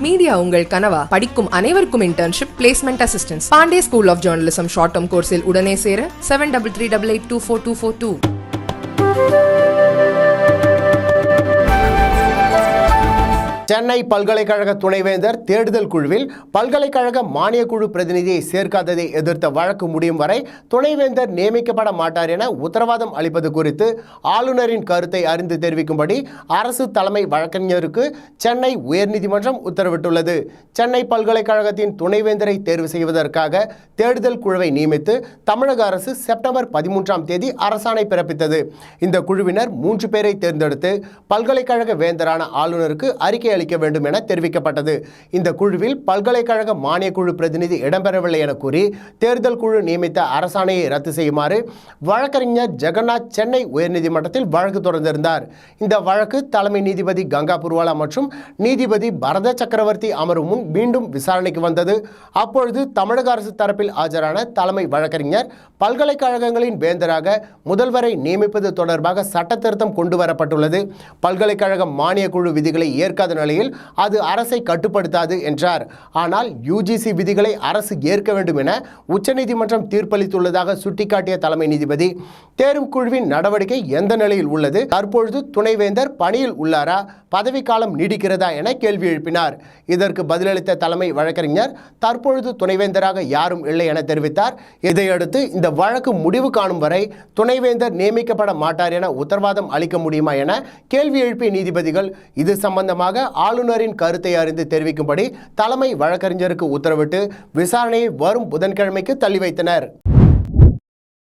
Media உங்கள் கனவா? படிக்கும் அனைவருக்கும் internship, placement assistance. Pandey school of journalism short term கோர்ஸில் உடனே சேர 7338824242. சென்னை பல்கலைக்கழக துணைவேந்தர் தேடுதல் குழுவில் பல்கலைக்கழக மானிய குழு பிரதிநிதியை சேர்க்காததை எதிர்த்த வழக்கு முடியும் வரை துணைவேந்தர் நியமிக்கப்பட மாட்டார் என உத்தரவாதம் அளிப்பது குறித்து ஆளுநரின் கருத்தை அறிந்து தெரிவிக்கும்படி அரசு தலைமை வழக்கறிஞருக்கு சென்னை உயர்நீதிமன்றம் உத்தரவிட்டுள்ளது. சென்னை பல்கலைக்கழகத்தின் துணைவேந்தரை தேர்வு செய்வதற்காக தேடுதல் குழுவை நியமித்து தமிழக அரசு செப்டம்பர் 13ஆம் தேதி அரசாணை பிறப்பித்தது. இந்த குழுவினர் 3 பேரை தேர்ந்தெடுத்து பல்கலைக்கழக வேந்தரான ஆளுநருக்கு அறிக்கை அளிக்க வேண்டும் என தெரிவிக்கப்பட்டது. இந்த குழுவில் பல்கலைக்கழக மானிய குழு பிரதிநிதி இடம்பெறவில்லை என கூறி தேர்தல் குழு நியமித்த அரசாணையை ரத்து செய்யுமாறு வழக்கறிஞர் ஜெகநாத் சென்னை உயர்நீதிமன்றத்தில் வழக்கு தொடர்ந்திருந்தார். இந்த வழக்கு தலைமை நீதிபதி கங்கா புர்வாலா மற்றும் நீதிபதி பரத சக்கரவர்த்தி அமர்வு முன் மீண்டும் விசாரணைக்கு வந்தது. அப்பொழுது தமிழக அரசு தரப்பில் ஆஜரான தலைமை வழக்கறிஞர் பல்கலைக்கழகங்களின் வேந்தராக முதல்வரை நியமிப்பது தொடர்பாக சட்ட திருத்தம் கொண்டு வரப்பட்டுள்ளது. பல்கலைக்கழக மானிய குழு விதிகளை ஏற்காத நிலையில் அது அரசை கட்டுப்படுத்தாது என்றார். ஆனால் யுஜிசி விதிகளை அரசு ஏற்க வேண்டும் என உச்சநீதிமன்றம் தீர்ப்பளித்துள்ளதாக சுட்டிக்காட்டிய தலைமை நீதிபதி தேர்வு குழுவின் நடவடிக்கை எந்த நிலையில் உள்ளது, தற்பொழுது துணைவேந்தர் பணியில் உள்ளாரா, பதவிக்காலம் நீடிக்கிறதா என கேள்வி எழுப்பினார். இதற்கு பதிலளித்த தலைமை வழக்கறிஞர் தற்பொழுது துணைவேந்தராக யாரும் இல்லை என தெரிவித்தார். இதையடுத்து இந்த வழக்கு முடிவு காணும் வரை துணைவேந்தர் நியமிக்கப்பட மாட்டார் என உத்தரவாதம் அளிக்க முடியுமா என கேள்வி எழுப்பிய நீதிபதிகள் இது சம்பந்தமாக ஆளுநரின் கருத்தை அறிந்து தெரிவிக்கும்படி தலைமை வழக்கறிஞருக்கு உத்தரவிட்டு விசாரணையை வரும் புதன்கிழமைக்கு தள்ளி வைத்தனர்.